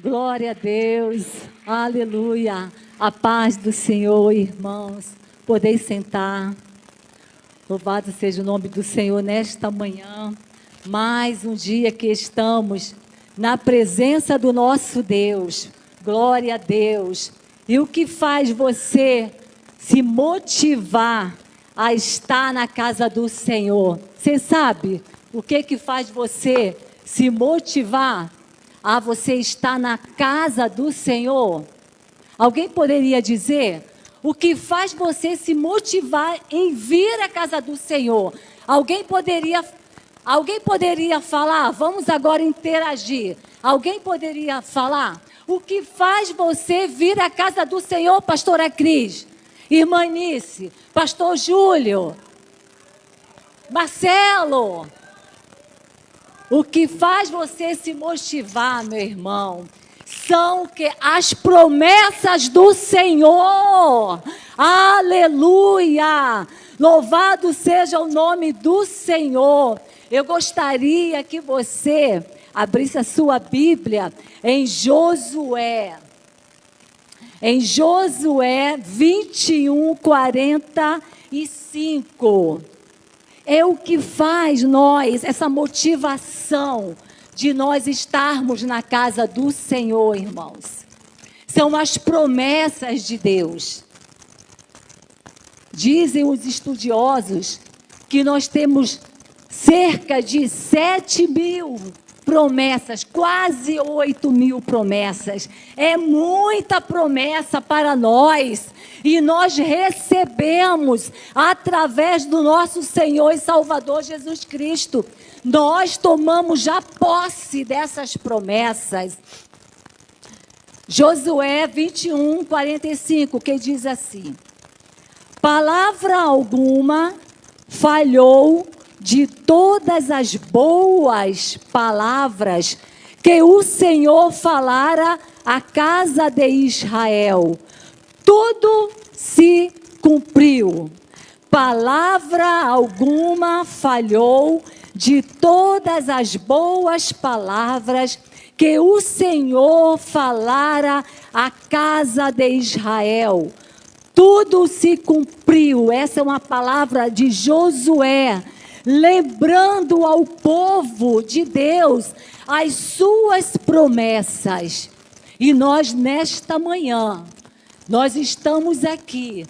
Glória a Deus, aleluia, a paz do Senhor, irmãos, podeis sentar, louvado seja o nome do Senhor nesta manhã, mais um dia que estamos na presença do nosso Deus, glória a Deus, e o que faz você se motivar a estar na casa do Senhor? Você sabe o que faz você se motivar a você estar na casa do Senhor? Alguém poderia dizer o que faz você se motivar em vir à casa do Senhor? Alguém poderia falar? Vamos agora interagir. Alguém poderia falar o que faz você vir à casa do Senhor, pastora Cris, irmã Nice, pastor Júlio, Marcelo? O que faz você se motivar, meu irmão, são que as promessas do Senhor. Aleluia! Louvado seja o nome do Senhor. Eu gostaria que você abrisse a sua Bíblia em Josué. Em Josué 21, 45. É o que faz nós, essa motivação de nós estarmos na casa do Senhor, irmãos. São as promessas de Deus. Dizem os estudiosos que nós temos cerca de 7.000 promessas, quase 8.000 promessas. É muita promessa para nós. E nós recebemos através do nosso Senhor e Salvador Jesus Cristo. Nós tomamos já posse dessas promessas. Josué 21, 45, que diz assim: palavra alguma falhou de todas as boas palavras que o Senhor falara à casa de Israel. Tudo se cumpriu. Palavra alguma falhou de todas as boas palavras que o Senhor falara à casa de Israel. Tudo se cumpriu. Essa é uma palavra de Josué, lembrando ao povo de Deus as suas promessas. E nós, nesta manhã, nós estamos aqui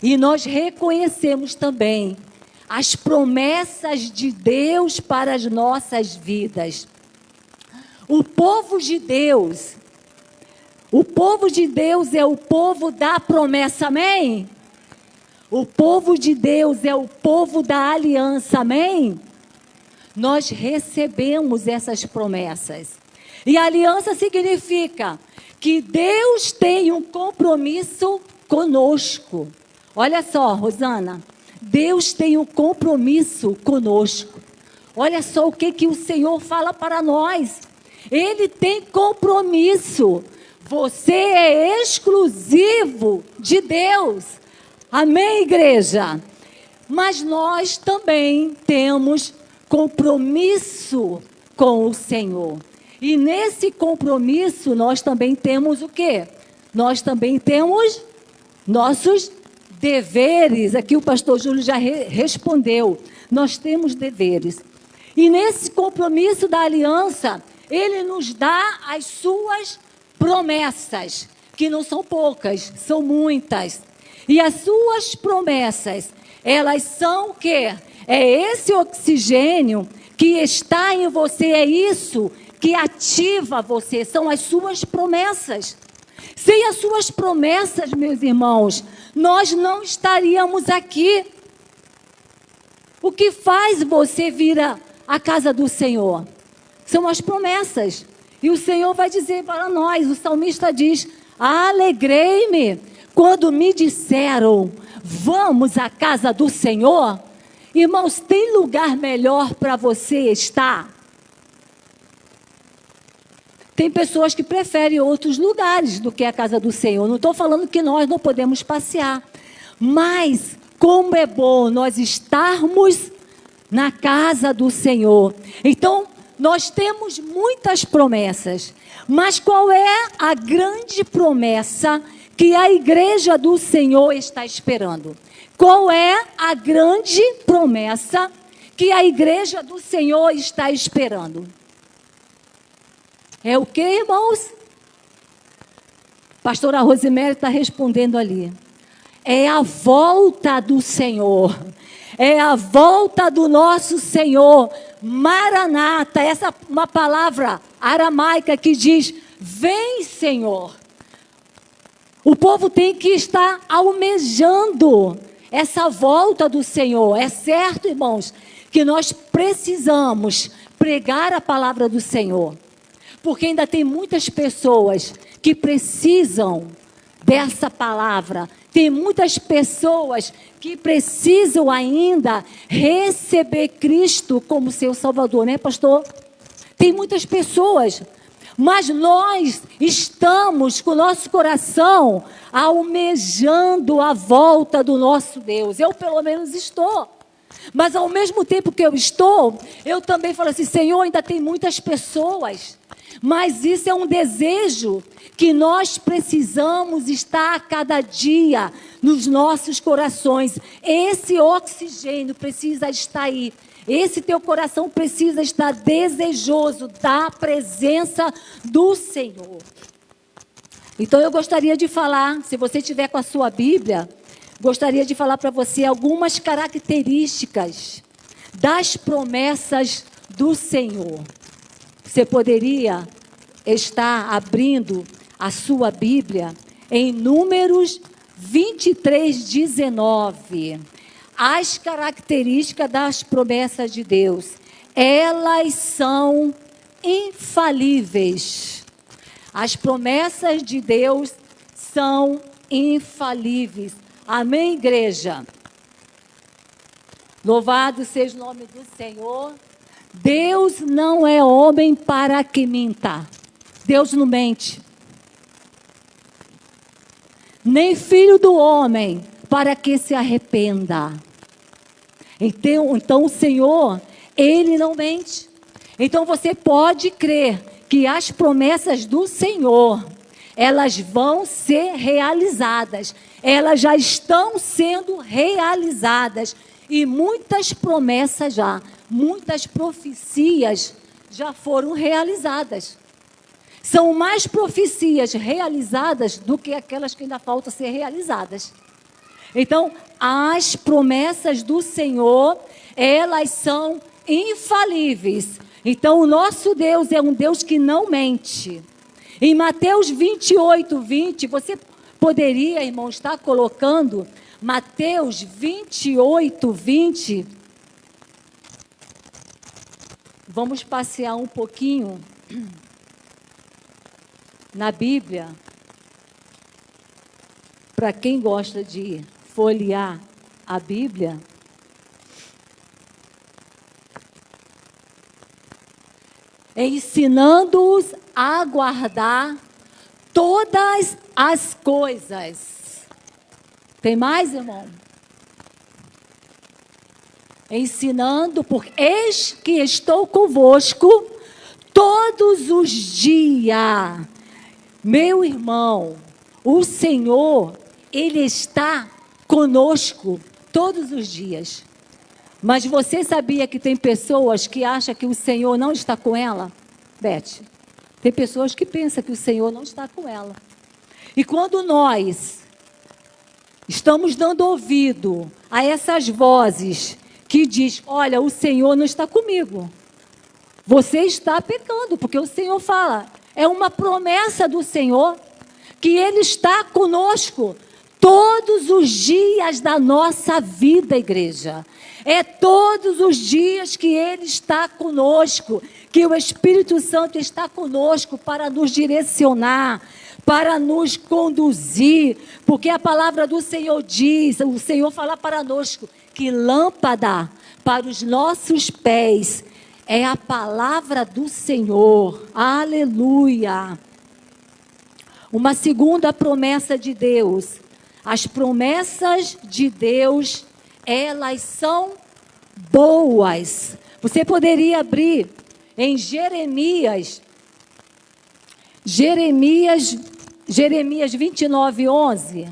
e nós reconhecemos também as promessas de Deus para as nossas vidas. O povo de Deus é o povo da promessa, amém? O povo de Deus é o povo da aliança, amém? Nós recebemos essas promessas. E aliança significa que Deus tem um compromisso conosco. Olha só, Rosana, Deus tem um compromisso conosco. Olha só o que o Senhor fala para nós. Ele tem compromisso. Você é exclusivo de Deus. Amém, igreja? Mas nós também temos compromisso com o Senhor. E nesse compromisso nós também temos o quê? Nós também temos nossos deveres. Aqui o pastor Júlio já respondeu. Nós temos deveres. E nesse compromisso da aliança, ele nos dá as suas promessas, que não são poucas, são muitas. E as suas promessas, elas são o quê? É esse oxigênio que está em você, é isso que ativa você, são as suas promessas. Sem as suas promessas, meus irmãos, nós não estaríamos aqui. O que faz você vir à casa do Senhor? São as promessas. E o Senhor vai dizer para nós, o salmista diz: alegrei-me quando me disseram, vamos à casa do Senhor. Irmãos, tem lugar melhor para você estar? Tem pessoas que preferem outros lugares do que a casa do Senhor. Não estou falando que nós não podemos passear. Mas como é bom nós estarmos na casa do Senhor. Então, nós temos muitas promessas, mas qual é a grande promessa que a igreja do Senhor está esperando? Qual é a grande promessa que a igreja do Senhor está esperando? É o que, irmãos? Pastora Rosemary está respondendo ali. É a volta do Senhor. É a volta do nosso Senhor. Maranata, essa é uma palavra aramaica que diz: vem, Senhor. O povo tem que estar almejando essa volta do Senhor. É certo, irmãos, que nós precisamos pregar a palavra do Senhor. Porque ainda tem muitas pessoas que precisam dessa palavra. Tem muitas pessoas que precisam ainda receber Cristo como seu Salvador, né, pastor? Tem muitas pessoas, mas nós estamos com o nosso coração almejando a volta do nosso Deus. Eu, pelo menos, estou. Mas, ao mesmo tempo que eu estou, eu também falo assim: Senhor, ainda tem muitas pessoas. Mas isso é um desejo que nós precisamos estar a cada dia nos nossos corações. Esse oxigênio precisa estar aí. Esse teu coração precisa estar desejoso da presença do Senhor. Então eu gostaria de falar, se você tiver com a sua Bíblia, gostaria de falar para você algumas características das promessas do Senhor. Você poderia estar abrindo a sua Bíblia em Números 23:19. As características das promessas de Deus, elas são infalíveis. As promessas de Deus são infalíveis. Amém, igreja? Louvado seja o nome do Senhor. Deus não é homem para que minta. Deus não mente. Nem filho do homem para que se arrependa. Então o Senhor, Ele não mente. Então você pode crer que as promessas do Senhor, elas vão ser realizadas. Elas já estão sendo realizadas. E muitas promessas já, muitas profecias já foram realizadas. São mais profecias realizadas do que aquelas que ainda faltam ser realizadas. Então, as promessas do Senhor, elas são infalíveis. Então, o nosso Deus é um Deus que não mente. Em Mateus 28:20, você poderia, irmão, estar colocando Mateus 28:20. Vamos passear um pouquinho na Bíblia. Para quem gosta de folhear a Bíblia, ensinando-os a guardar todas as coisas. Tem mais, irmão? Ensinando, porque eis que estou convosco todos os dias. Meu irmão, o Senhor, Ele está conosco todos os dias. Mas você sabia que tem pessoas que acham que o Senhor não está com ela? Beth, tem pessoas que pensam que o Senhor não está com ela. E quando nós estamos dando ouvido a essas vozes que diz: olha, o Senhor não está comigo, você está pecando, porque o Senhor fala, é uma promessa do Senhor, que Ele está conosco todos os dias da nossa vida, igreja. É todos os dias que Ele está conosco, que o Espírito Santo está conosco para nos direcionar, para nos conduzir, porque a palavra do Senhor diz, o Senhor fala para nós que lâmpada para os nossos pés é a palavra do Senhor. Aleluia! Uma segunda promessa de Deus. As promessas de Deus, elas são boas. Você poderia abrir em Jeremias 29:11.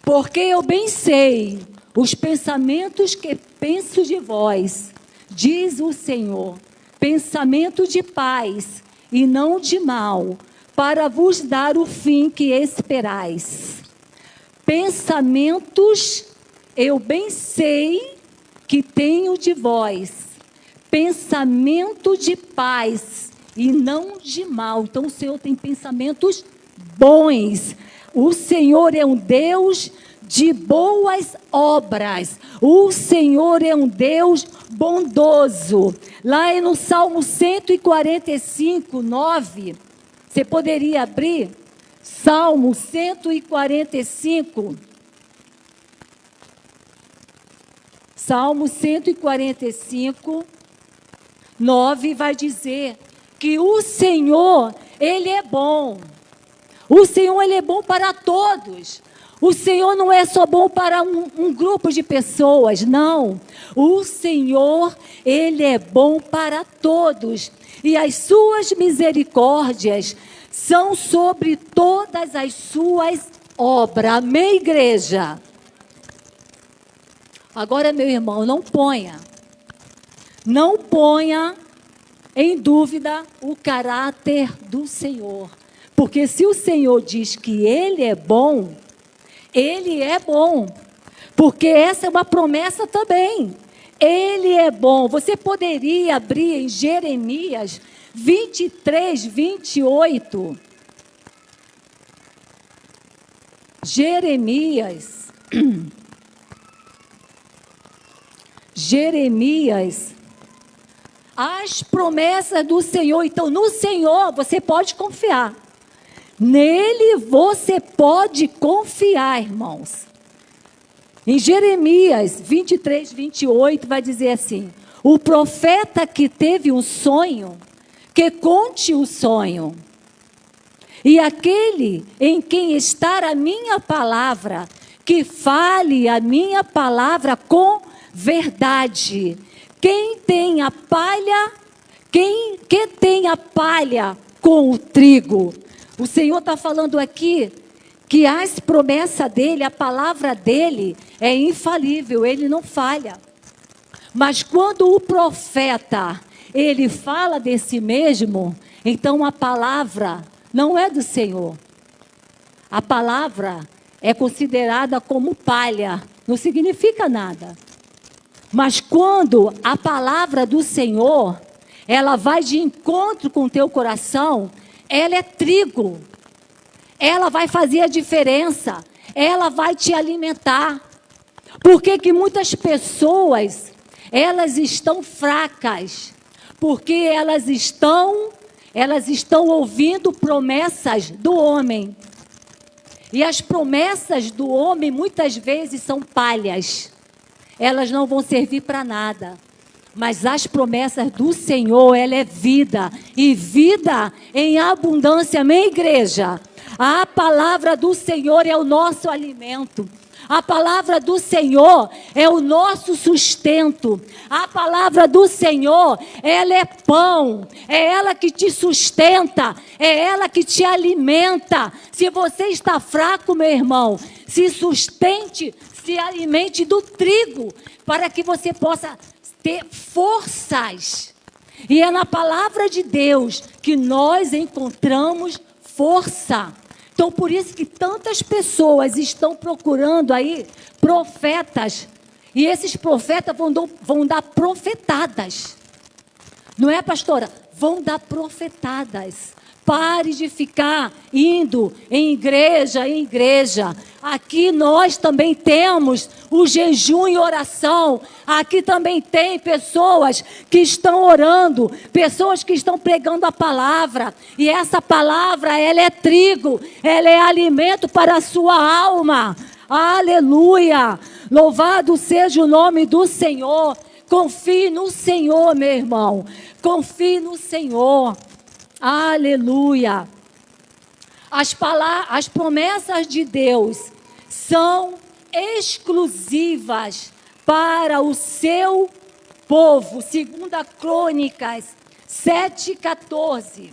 Porque eu bem sei os pensamentos que penso de vós, diz o Senhor, pensamento de paz e não de mal, para vos dar o fim que esperais. Pensamentos eu bem sei que tenho de vós, pensamento de paz e não de mal. Então o Senhor tem pensamentos bons. O Senhor é um Deus de boas obras. O Senhor é um Deus bondoso. Lá no Salmo 145, 9, você poderia abrir? Salmo 145. Salmo 145, 9 vai dizer que o Senhor, Ele é bom. O Senhor, Ele é bom para todos. O Senhor não é só bom para um grupo de pessoas, não. O Senhor, Ele é bom para todos. E as suas misericórdias são sobre todas as suas obras. Amém, igreja? Agora, meu irmão, não ponha em dúvida o caráter do Senhor. Porque se o Senhor diz que Ele é bom, Ele é bom. Porque essa é uma promessa também. Ele é bom. Você poderia abrir em Jeremias 23, 28. Jeremias, as promessas do Senhor. Então, no Senhor você pode confiar. Nele você pode confiar, irmãos. Em Jeremias 23, 28 vai dizer assim: o profeta que teve um sonho, que conte o sonho. E aquele em quem está a minha palavra, que fale a minha palavra com verdade. Quem tem a palha, que tem a palha com o trigo. O Senhor está falando aqui que as promessas dele, a palavra dele é infalível, ele não falha. Mas quando o profeta, ele fala de si mesmo, então a palavra não é do Senhor. A palavra é considerada como palha, não significa nada. Mas quando a palavra do Senhor, ela vai de encontro com o teu coração, ela é trigo. Ela vai fazer a diferença. Ela vai te alimentar. Por que que muitas pessoas, elas estão fracas? Porque elas estão ouvindo promessas do homem. E as promessas do homem muitas vezes são palhas. Elas não vão servir para nada. Mas as promessas do Senhor, ela é vida. E vida em abundância. Amém, igreja? A palavra do Senhor é o nosso alimento. A palavra do Senhor é o nosso sustento. A palavra do Senhor, ela é pão. É ela que te sustenta. É ela que te alimenta. Se você está fraco, meu irmão, se sustente, se alimente do trigo, para que você possa ter forças. E é na palavra de Deus que nós encontramos força. Então, por isso que tantas pessoas estão procurando aí profetas. E esses profetas vão dar profetadas. Não é, pastora? Vão dar profetadas. Pare de ficar indo em igreja. Aqui nós também temos o jejum e oração. Aqui também tem pessoas que estão orando, pessoas que estão pregando a palavra. E essa palavra, ela é trigo, ela é alimento para a sua alma. Aleluia! Louvado seja o nome do Senhor. Confie no Senhor, meu irmão. Confie no Senhor. Aleluia. As promessas de Deus são exclusivas para o seu povo. 2 Crônicas 7:14.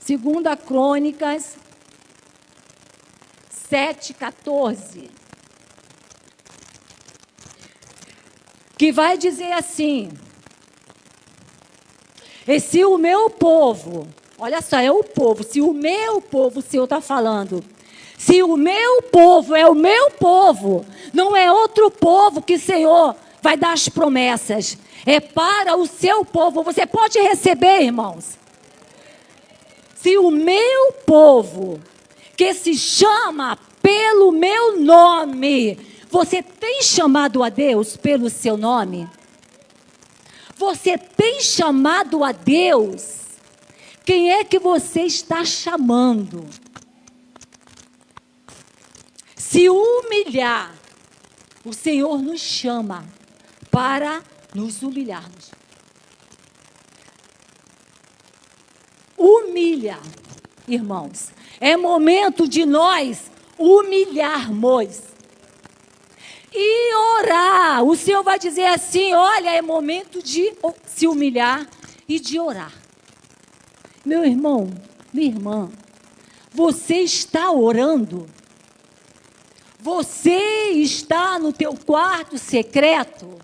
2 Crônicas 7:14. Que vai dizer assim: e se o meu povo, olha só, é o povo, se o meu povo, o Senhor está falando, se o meu povo é o meu povo, não é outro povo que o Senhor vai dar as promessas, é para o seu povo. Você pode receber, irmãos. Se o meu povo, que se chama pelo meu nome, você tem chamado a Deus pelo seu nome? Você tem chamado a Deus? Quem é que você está chamando? Se humilhar, o Senhor nos chama para nos humilharmos. Humilha, irmãos. É momento de nós humilharmos. E orar. O Senhor vai dizer assim: olha, é momento de se humilhar e de orar. Meu irmão, minha irmã, você está orando? Você está no teu quarto secreto?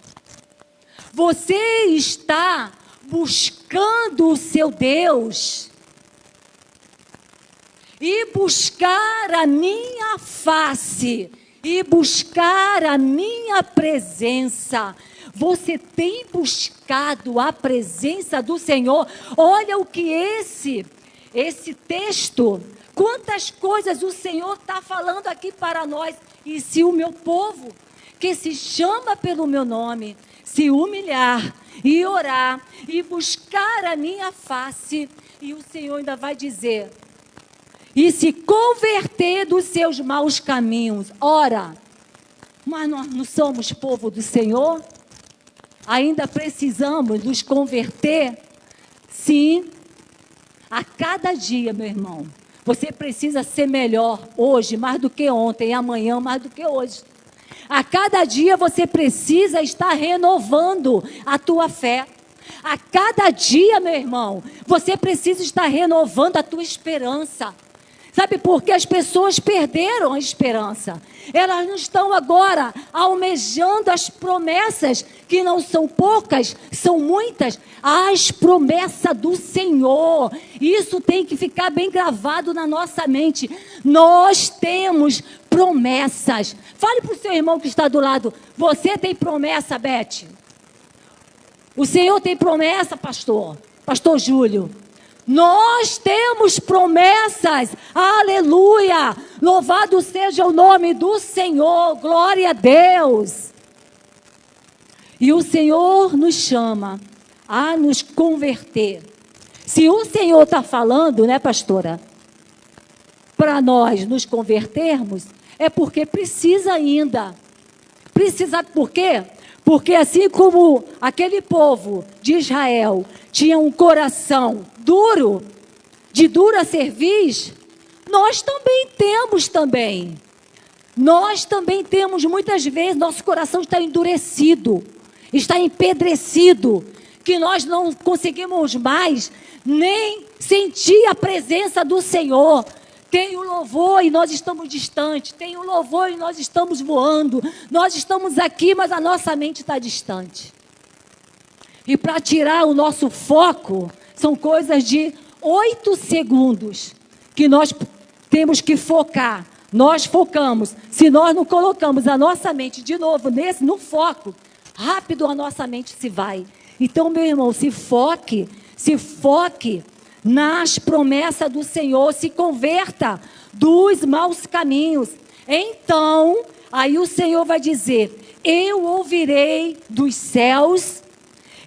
Você está buscando o seu Deus? E buscar a minha face, e buscar a minha presença. Você tem buscado a presença do Senhor? Olha o que esse texto, quantas coisas o Senhor está falando aqui para nós. E se o meu povo, que se chama pelo meu nome, se humilhar e orar e buscar a minha face, e o Senhor ainda vai dizer, e se converter dos seus maus caminhos. Ora, mas nós não somos povo do Senhor? Ainda precisamos nos converter? Sim. A cada dia, meu irmão, você precisa ser melhor hoje mais do que ontem, e amanhã mais do que hoje. A cada dia você precisa estar renovando a tua fé. A cada dia, meu irmão, você precisa estar renovando a tua esperança. Sabe por que as pessoas perderam a esperança? Elas não estão agora almejando as promessas, que não são poucas, são muitas. As promessas do Senhor. Isso tem que ficar bem gravado na nossa mente. Nós temos promessas. Fale para o seu irmão que está do lado: você tem promessa, Beth? O Senhor tem promessa, pastor Júlio? Nós temos promessas, aleluia, louvado seja o nome do Senhor, glória a Deus. E o Senhor nos chama a nos converter. Se o Senhor está falando, né, pastora, para nós nos convertermos, é porque precisa ainda. Precisa, por quê? Porque assim como aquele povo de Israel tinha um coração duro, de dura cerviz, nós também temos também. Nós também temos, muitas vezes, nosso coração está endurecido, está empedrecido, que nós não conseguimos mais nem sentir a presença do Senhor. Tem o louvor e nós estamos distantes, tem o louvor e nós estamos voando, nós estamos aqui, mas a nossa mente está distante. E para tirar o nosso foco, são coisas de 8 segundos que nós temos que focar. Nós focamos. Se nós não colocamos a nossa mente de novo no foco, rápido a nossa mente se vai. Então, meu irmão, se foque nas promessas do Senhor, se converta dos maus caminhos. Então, aí o Senhor vai dizer: eu ouvirei dos céus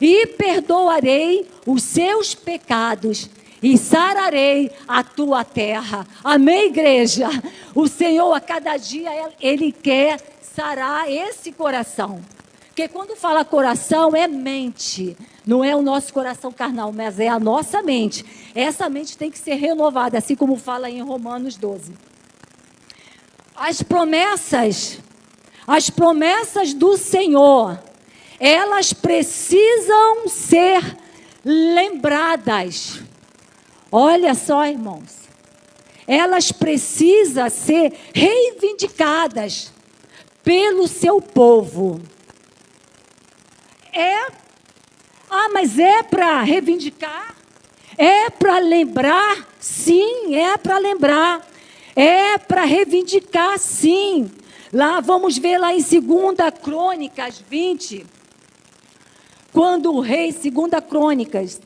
e perdoarei os seus pecados e sararei a tua terra. Amém, igreja? O Senhor, a cada dia, Ele quer sarar esse coração. Porque quando fala coração, é mente. Não é o nosso coração carnal, mas é a nossa mente. Essa mente tem que ser renovada, assim como fala em Romanos 12. As promessas do Senhor, elas precisam ser lembradas. Olha só, irmãos. Elas precisam ser reivindicadas pelo seu povo. Mas é para reivindicar? É para lembrar? Sim, é para lembrar. É para reivindicar, sim. Lá, vamos ver lá em 2 Crônicas 20. Quando o rei, 2 Crônicas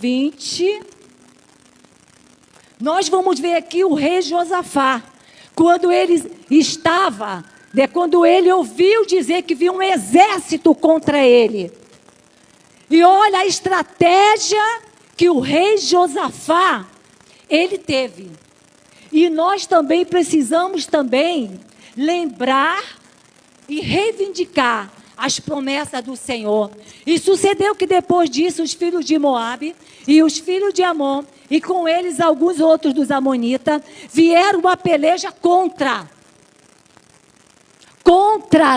20, nós vamos ver aqui o rei Josafá, quando ele ouviu dizer que vinha um exército contra ele. E olha a estratégia que o rei Josafá, ele teve. E nós também precisamos lembrar e reivindicar as promessas do Senhor. E sucedeu que depois disso os filhos de Moabe e os filhos de Amon, e com eles alguns outros dos amonitas, vieram uma peleja contra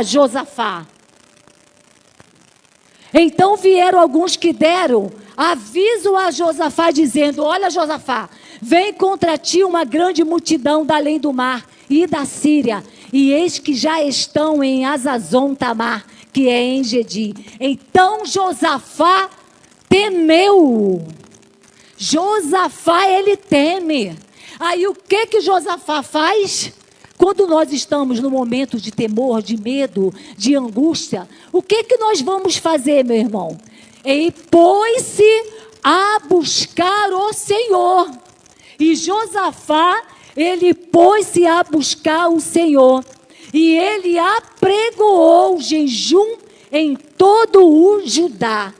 Josafá. Então vieram alguns que deram aviso a Josafá, dizendo: olha, Josafá, vem contra ti uma grande multidão da além do mar e da Síria, e eis que já estão em Azazon Tamar, que é em Gedi. Então Josafá temeu. Josafá, ele teme. Aí o que Josafá faz? Quando nós estamos no momento de temor, de medo, de angústia, o que nós vamos fazer, meu irmão? Ele pôs-se a buscar o Senhor. E Josafá, ele pôs-se a buscar o Senhor. E ele apregoou jejum em todo o Judá.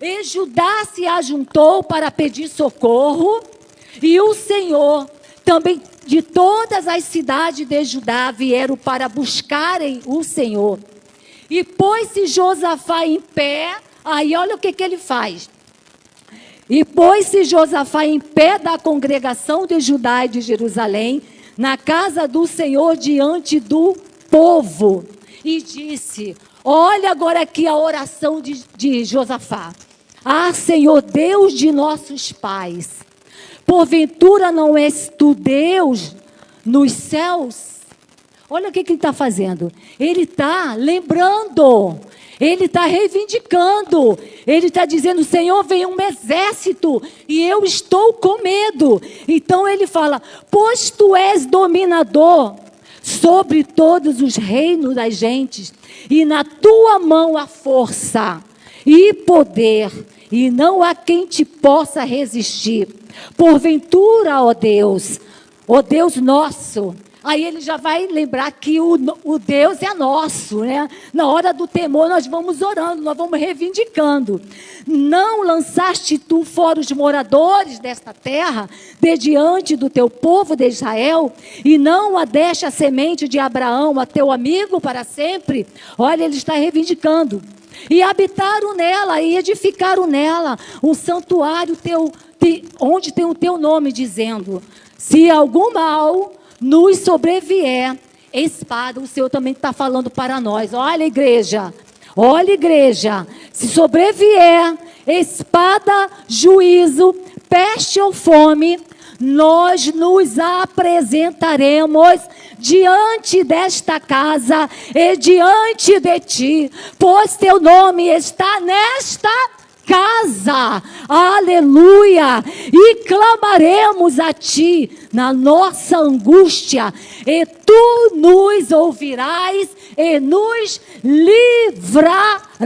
E Judá se ajuntou para pedir socorro. E o Senhor também, de todas as cidades de Judá, vieram para buscarem o Senhor. E pôs-se Josafá em pé. Aí olha o que ele faz. E pôs-se Josafá em pé da congregação de Judá e de Jerusalém, na casa do Senhor, diante do povo. E disse: olha agora aqui a oração de Josafá. Ah, Senhor, Deus de nossos pais, porventura não és tu Deus nos céus? Olha o que ele está fazendo. Ele está lembrando. Ele está reivindicando. Ele está dizendo: Senhor, vem um exército e eu estou com medo. Então ele fala: pois tu és dominador sobre todos os reinos das gentes, e na tua mão há força e poder, e não há quem te possa resistir. Porventura, ó Deus nosso. Aí ele já vai lembrar que o Deus é nosso, né? Na hora do temor nós vamos orando, nós vamos reivindicando. Não lançaste tu fora os moradores desta terra, de diante do teu povo de Israel, e não adeste a semente de Abraão, a teu amigo, para sempre? Olha, ele está reivindicando. E habitaram nela, e edificaram nela um santuário onde tem o teu nome, dizendo: se algum mal nos sobrevier, espada. O Senhor também está falando para nós. Olha, igreja, se sobrevier espada, juízo, peste ou fome, nós nos apresentaremos diante desta casa e diante de ti, pois teu nome está nesta casa, aleluia, e clamaremos a ti na nossa angústia, e tu nos ouvirás e nos livrarás.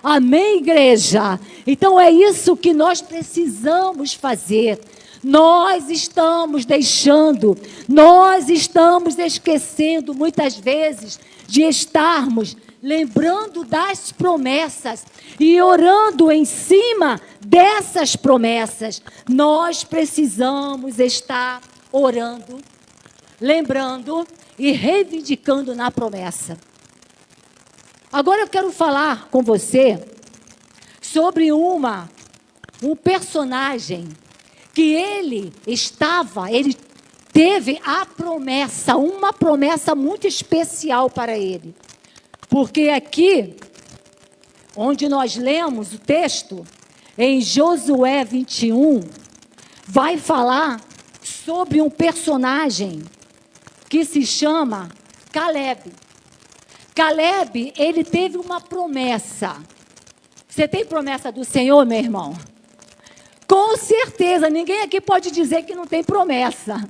Amém, igreja? Então é isso que nós precisamos fazer. Nós estamos esquecendo muitas vezes de estarmos lembrando das promessas e orando em cima dessas promessas. Nós precisamos estar orando, lembrando e reivindicando na promessa. Agora eu quero falar com você sobre um personagem que ele teve a promessa, uma promessa muito especial para ele. Porque aqui, onde nós lemos o texto, em Josué 21, vai falar sobre um personagem que se chama Caleb. Caleb, ele teve uma promessa. Você tem promessa do Senhor, meu irmão? Com certeza, ninguém aqui pode dizer que não tem promessa.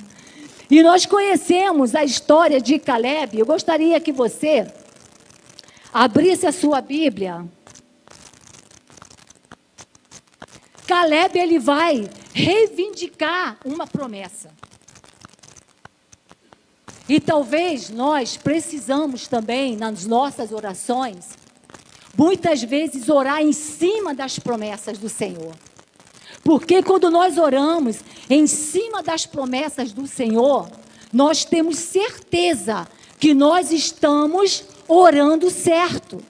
E nós conhecemos a história de Caleb. Eu gostaria que você abrisse a sua Bíblia. Caleb, ele vai reivindicar uma promessa. E talvez nós precisamos também, nas nossas orações, muitas vezes orar em cima das promessas do Senhor. Porque quando nós oramos em cima das promessas do Senhor, nós temos certeza que nós estamos orando certo.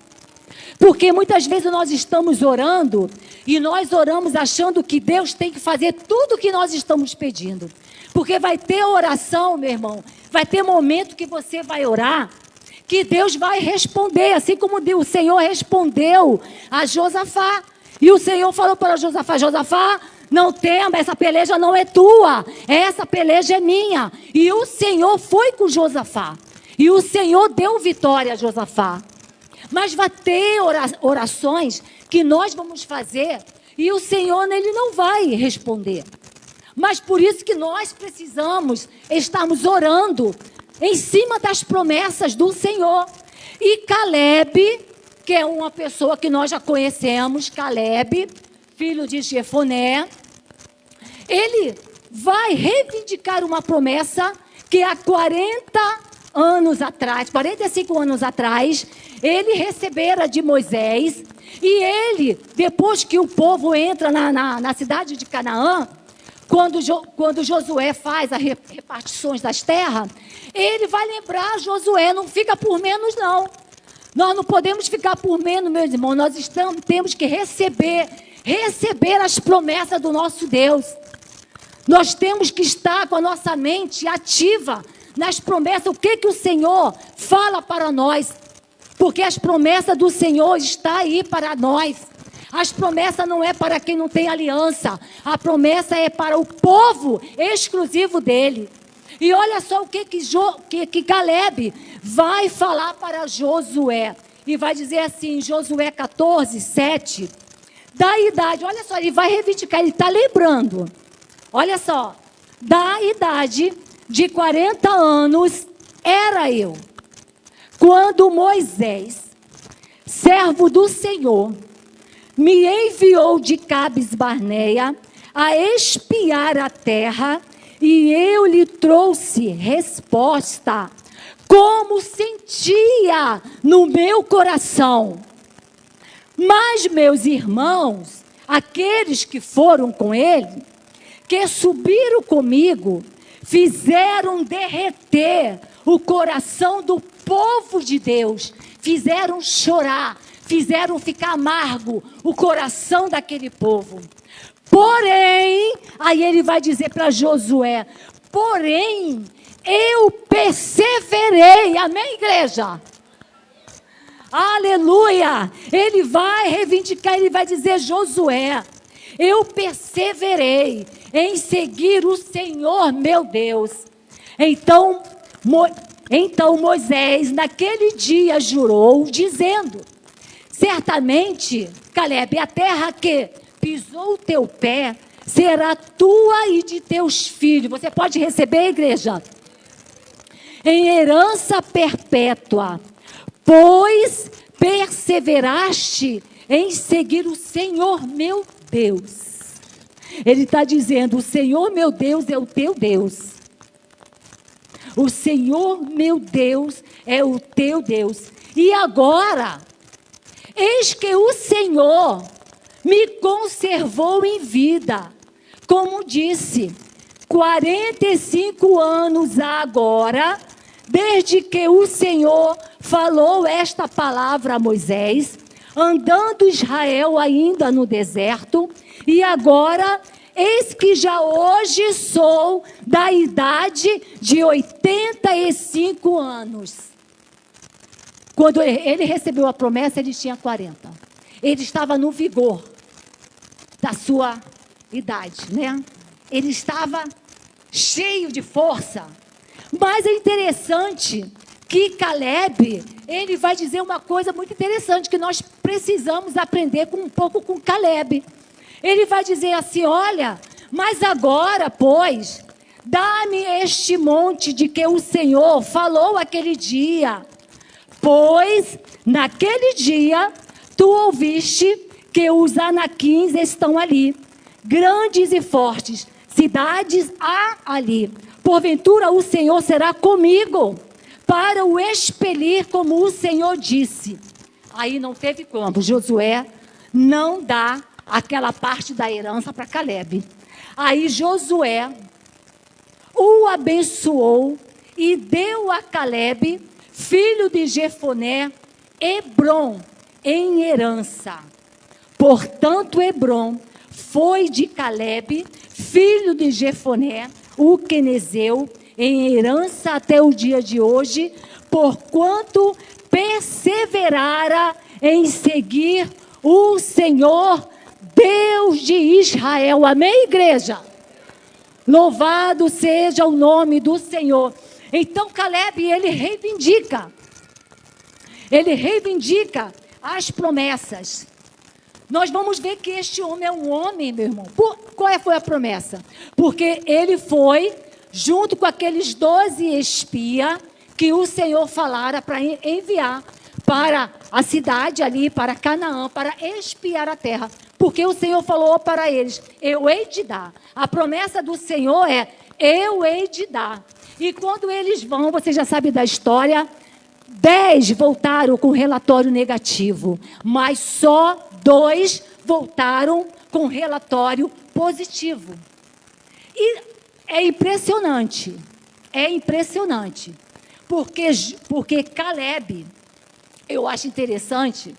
Porque muitas vezes nós estamos orando e nós oramos achando que Deus tem que fazer tudo o que nós estamos pedindo. Porque vai ter oração, meu irmão, vai ter momento que você vai orar, que Deus vai responder, assim como o Senhor respondeu a Josafá. E o Senhor falou para Josafá: Josafá, não tema, essa peleja não é tua, essa peleja é minha. E o Senhor foi com Josafá. E o Senhor deu vitória a Josafá. Mas vai ter orações que nós vamos fazer e o Senhor, ele não vai responder. Mas por isso que nós precisamos estarmos orando em cima das promessas do Senhor. E Caleb, que é uma pessoa que nós já conhecemos, Caleb, filho de Jefoné, ele vai reivindicar uma promessa que há 45 anos atrás, ele recebera de Moisés. E ele, depois que o povo entra na cidade de Canaã, quando Josué faz as repartições das terras, ele vai lembrar Josué: não fica por menos não. Nós não podemos ficar por menos, meus irmãos. Nós temos que receber as promessas do nosso Deus. Nós temos que estar com a nossa mente ativa nas promessas. O que o Senhor fala para nós? Porque as promessas do Senhor estão aí para nós. As promessas não é para quem não tem aliança. A promessa é para o povo exclusivo dele. E olha só o que Caleb vai falar para Josué. E vai dizer assim, Josué 14, 7. Da idade, olha só, ele vai reivindicar, ele está lembrando. Olha só, da idade de 40 anos era eu, quando Moisés, servo do Senhor, me enviou de Cades Barneia a espiar a terra, e eu lhe trouxe resposta, como sentia no meu coração. Mas meus irmãos, aqueles que foram com ele, que subiram comigo, fizeram derreter o coração do povo de Deus, fizeram chorar, fizeram ficar amargo o coração daquele povo. Porém, aí ele vai dizer para Josué, porém, eu perseverei, amém, igreja? Aleluia! Ele vai reivindicar, ele vai dizer, Josué, eu perseverei em seguir o Senhor meu Deus. Então Moisés, naquele dia, jurou, dizendo, certamente, Caleb, a terra que pisou o teu pé será tua e de teus filhos. Você pode receber, igreja? Em herança perpétua, pois perseveraste em seguir o Senhor meu Deus. Ele está dizendo, o Senhor meu Deus é o teu Deus. O Senhor meu Deus é o teu Deus. E agora, eis que o Senhor me conservou em vida. Como disse, 45 anos agora, desde que o Senhor falou esta palavra a Moisés, andando Israel ainda no deserto, e agora, eis que já hoje sou da idade de 85 anos. Quando ele recebeu a promessa, ele tinha 40. Ele estava no vigor da sua idade, né? Ele estava cheio de força. Mas é interessante que Caleb, ele vai dizer uma coisa muito interessante, que nós precisamos aprender um pouco com Caleb. Ele vai dizer assim, olha, mas agora, pois, dá-me este monte de que o Senhor falou aquele dia. Pois, naquele dia, tu ouviste que os anaquins estão ali, grandes e fortes, cidades há ali. Porventura o Senhor será comigo, para o expelir como o Senhor disse. Aí não teve como, Josué não dá aquela parte da herança para Caleb. Aí Josué o abençoou e deu a Caleb, filho de Jefoné, Hebrom, em herança. Portanto, Hebrom foi de Caleb, filho de Jefoné, o quenezeu, em herança até o dia de hoje, porquanto perseverara em seguir o Senhor, Deus de Israel. Amém, igreja? Louvado seja o nome do Senhor. Então Caleb, ele reivindica as promessas. Nós vamos ver que este homem é um homem, meu irmão. Qual foi a promessa? Porque ele foi, junto com aqueles 12 espias, que o Senhor falara para enviar para a cidade ali, para Canaã, para espiar a terra. Porque o Senhor falou para eles, eu hei de dar. A promessa do Senhor é, eu hei de dar. E quando eles vão, você já sabe da história, 10 voltaram com relatório negativo, mas só 2 voltaram com relatório positivo. E é impressionante, porque Caleb, eu acho interessante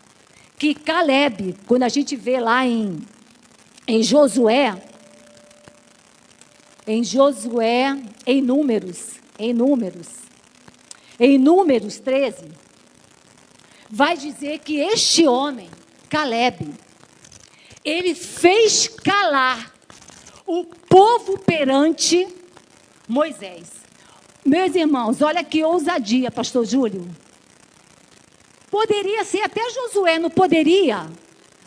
que Caleb, quando a gente vê lá em Josué, em Números 13, vai dizer que este homem, Caleb, ele fez calar o povo perante Moisés. Meus irmãos, olha que ousadia, pastor Júlio. Poderia ser até Josué, não poderia?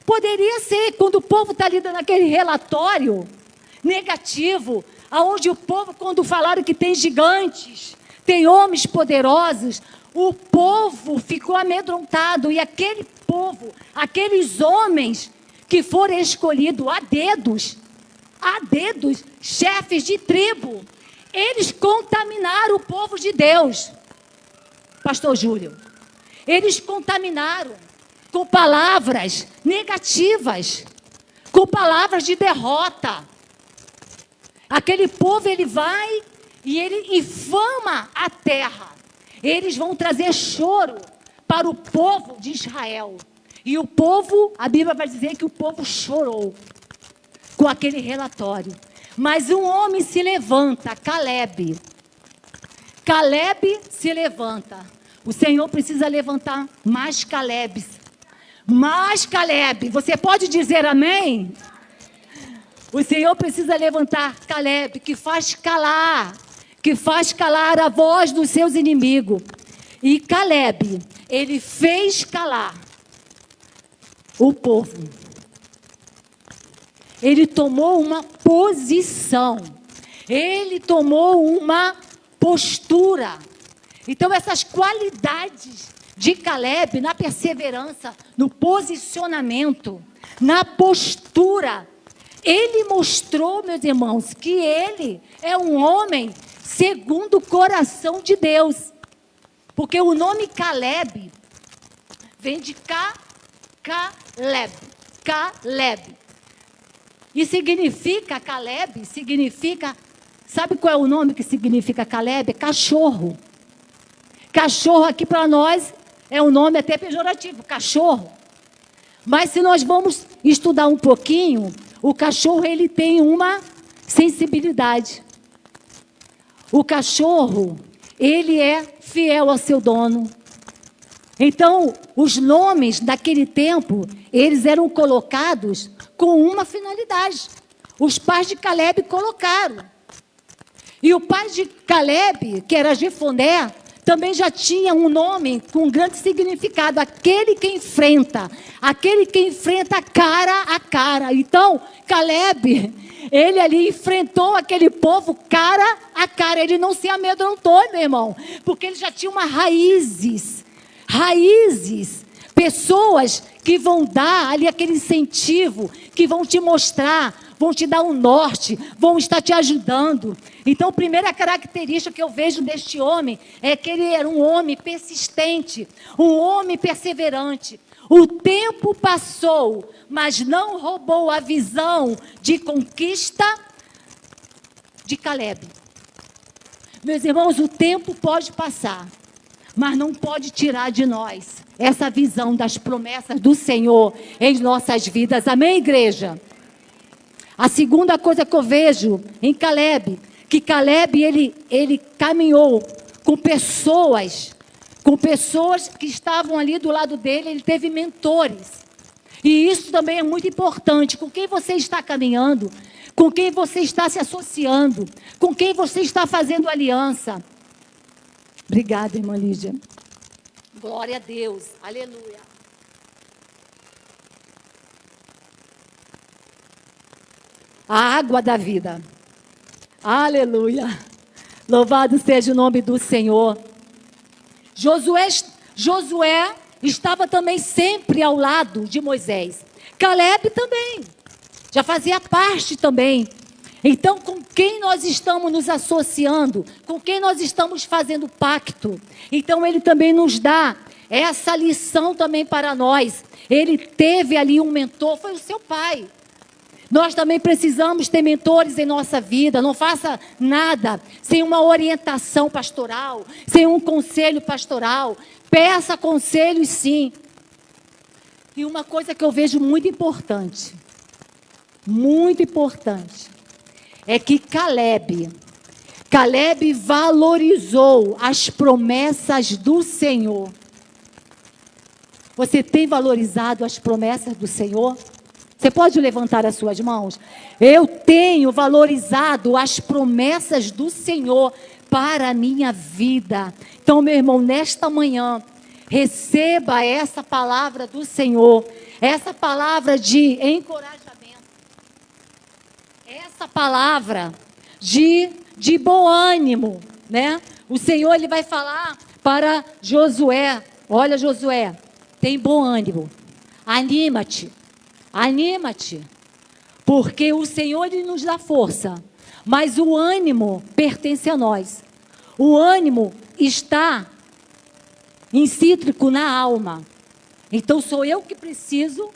Poderia ser, quando o povo está ali dando aquele relatório negativo, aonde o povo, quando falaram que tem gigantes, tem homens poderosos, o povo ficou amedrontado. E aquele povo, aqueles homens que foram escolhidos a dedos, chefes de tribo, eles contaminaram o povo de Deus. Pastor Júlio, eles contaminaram com palavras negativas, com palavras de derrota. Aquele povo, ele vai e ele infama a terra. Eles vão trazer choro para o povo de Israel. E o povo, a Bíblia vai dizer que o povo chorou com aquele relatório. Mas um homem se levanta, Caleb. Caleb se levanta. O Senhor precisa levantar mais Calebs. Mais Caleb. Você pode dizer amém? O Senhor precisa levantar Caleb, que faz calar a voz dos seus inimigos. E Caleb, ele fez calar o povo. Ele tomou uma posição. Ele tomou uma postura. Então, essas qualidades de Caleb, na perseverança, no posicionamento, na postura, ele mostrou, meus irmãos, que ele é um homem segundo o coração de Deus. Porque o nome Caleb vem de Caleb. E significa, Caleb, significa, sabe qual é o nome que significa Caleb? Cachorro. Cachorro aqui para nós é um nome até pejorativo, cachorro. Mas se nós vamos estudar um pouquinho, o cachorro ele tem uma sensibilidade. O cachorro, ele é fiel ao seu dono. Então, os nomes daquele tempo, eles eram colocados com uma finalidade. Os pais de Caleb colocaram. E o pai de Caleb, que era Jefoné, também já tinha um nome com grande significado, aquele que enfrenta cara a cara. Então, Caleb, ele ali enfrentou aquele povo cara a cara, ele não se amedrontou, meu irmão, porque ele já tinha uma raízes, pessoas que vão dar ali aquele incentivo, que vão te mostrar, vão te dar um norte, vão estar te ajudando. Então, a primeira característica que eu vejo deste homem é que ele era um homem persistente, um homem perseverante. O tempo passou, mas não roubou a visão de conquista de Caleb. Meus irmãos, o tempo pode passar, mas não pode tirar de nós essa visão das promessas do Senhor em nossas vidas. Amém, igreja? A segunda coisa que eu vejo em Caleb, que Caleb ele caminhou com pessoas que estavam ali do lado dele, ele teve mentores. E isso também é muito importante. Com quem você está caminhando, com quem você está se associando, com quem você está fazendo aliança. Obrigada, irmã Lídia. Glória a Deus. Aleluia. A água da vida. Aleluia. Louvado seja o nome do Senhor. Josué estava também sempre ao lado de Moisés. Caleb também. Já fazia parte também. Então, com quem nós estamos nos associando? Com quem nós estamos fazendo pacto? Então, ele também nos dá essa lição também para nós. Ele teve ali um mentor, foi o seu pai. Nós também precisamos ter mentores em nossa vida. Não faça nada sem uma orientação pastoral, sem um conselho pastoral. Peça conselhos, sim. E uma coisa que eu vejo muito importante, é que Caleb valorizou as promessas do Senhor. Você tem valorizado as promessas do Senhor? Você pode levantar as suas mãos? Eu tenho valorizado as promessas do Senhor para a minha vida. Então, meu irmão, nesta manhã, receba essa palavra do Senhor, essa palavra de encorajamento, essa palavra de bom ânimo, né? O Senhor, ele vai falar para Josué: olha, Josué, tem bom ânimo, anima-te, porque o Senhor, ele nos dá força, mas o ânimo pertence a nós. O ânimo está intrínseco na alma. Então sou eu que preciso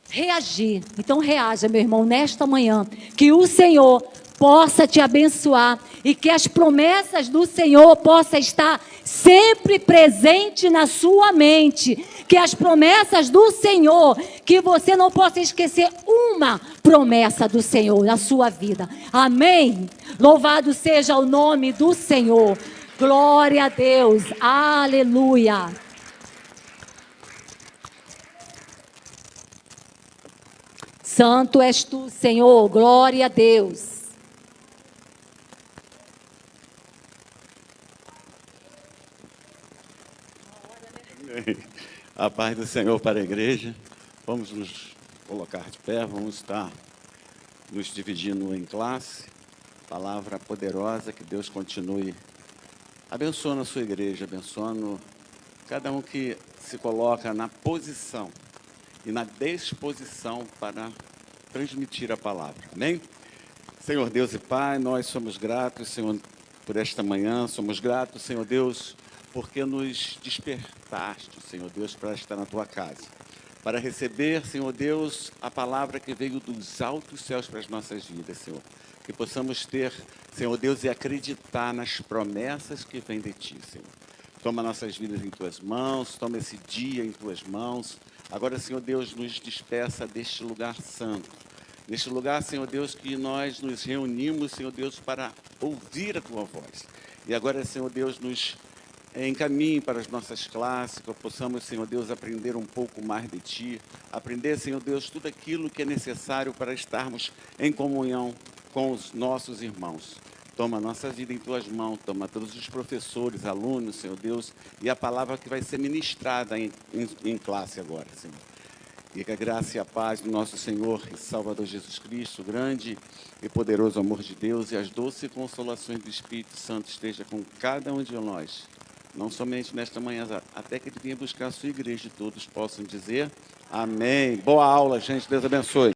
reagir. Então reaja, meu irmão, nesta manhã, que o Senhor possa te abençoar e que as promessas do Senhor possam estar sempre presente na sua mente. Que as promessas do Senhor, que você não possa esquecer uma promessa do Senhor na sua vida. Amém? Louvado seja o nome do Senhor. Glória a Deus. Aleluia. Santo és tu, Senhor. Glória a Deus. A paz do Senhor para a igreja. Vamos nos colocar de pé, vamos estar nos dividindo em classe. Palavra poderosa, que Deus continue abençoando a sua igreja, abençoando cada um que se coloca na posição e na disposição para transmitir a palavra. Amém? Senhor Deus e Pai, nós somos gratos, Senhor, por esta manhã. Somos gratos, Senhor Deus, porque nos despertaste, Senhor Deus, para estar na Tua casa. Para receber, Senhor Deus, a palavra que veio dos altos céus para as nossas vidas, Senhor. Que possamos ter, Senhor Deus, e acreditar nas promessas que vêm de Ti, Senhor. Toma nossas vidas em Tuas mãos, toma esse dia em Tuas mãos. Agora, Senhor Deus, nos despeça deste lugar santo. Neste lugar, Senhor Deus, que nós nos reunimos, Senhor Deus, para ouvir a Tua voz. E agora, Senhor Deus, nos encaminhe para as nossas classes, que possamos, Senhor Deus, aprender um pouco mais de Ti, aprender, Senhor Deus, tudo aquilo que é necessário para estarmos em comunhão com os nossos irmãos. Toma a nossa vida em Tuas mãos, toma todos os professores, alunos, Senhor Deus, e a palavra que vai ser ministrada em classe agora, Senhor. E que a graça e a paz do nosso Senhor e Salvador Jesus Cristo, o grande e poderoso amor de Deus e as doces consolações do Espírito Santo esteja com cada um de nós, não somente nesta manhã, até que Ele venha buscar a sua igreja e todos possam dizer amém. Boa aula, gente. Deus abençoe.